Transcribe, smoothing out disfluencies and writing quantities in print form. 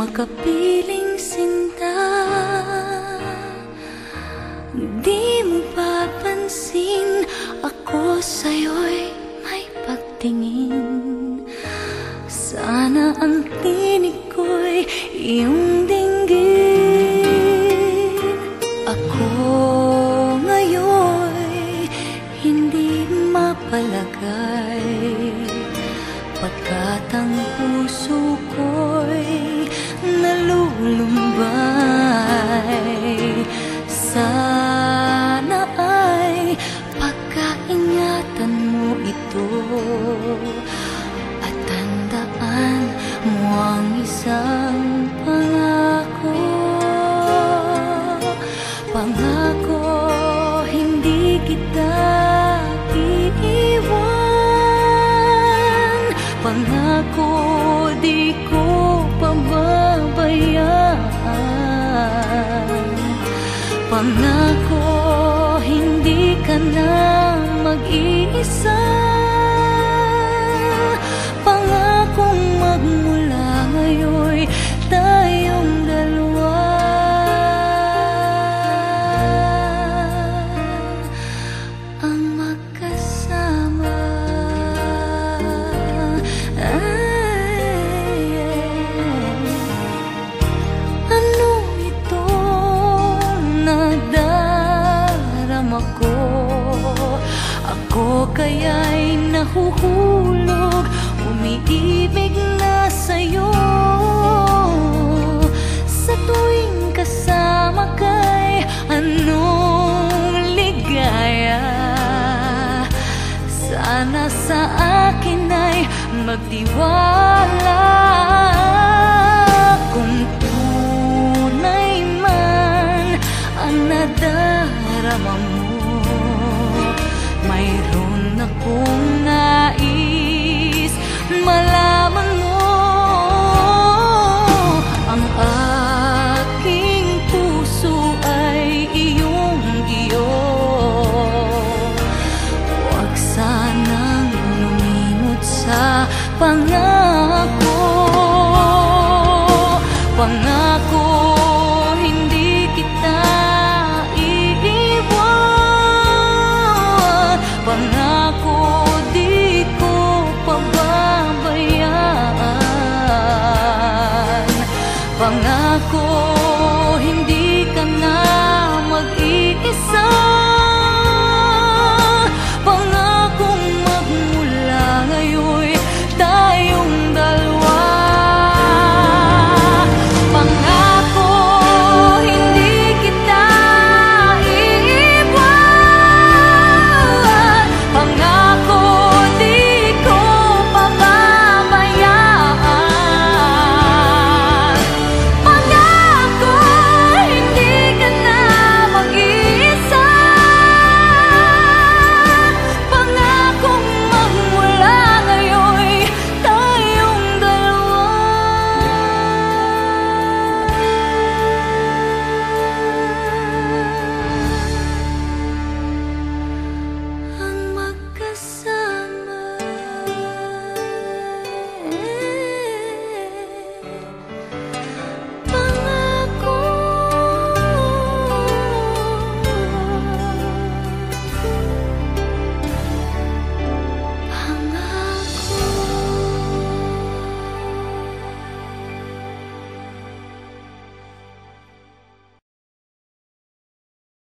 makapiling sinta. Di mo papansin, ako sa'yo'y may pagtingin. Sana ang tinig ko'y iyong dinggin. Ako ngayon'y hindi mapalagay, pagkat ang puso ko'y nalulumbay. Sana ay pagkaingatan mo ito at tandaan mo ang isang pangako. Pangako, hindi kita iiwan. Pangako, di ko pababayaan. Pangako, hindi ka na mag-iisa. Pangakong magmula ngayon'y tayong dalawa ang magkasama. Ano ito nadarama ko? Ako kaya'y nahuhulog, umiibig na sa'yo. Sa tuwing kasama ka'y anong ligaya. Sana sa akin ay magtiwala. Kung tunay man ang nadarama mo, mayroon akong nais malaman mo. Ang aking puso ay iyong-iyo. Huwag sanang lumimot sa pangako. Pangako, hindi kita iiwan. Pangako, di ko pababayaan. Pangako,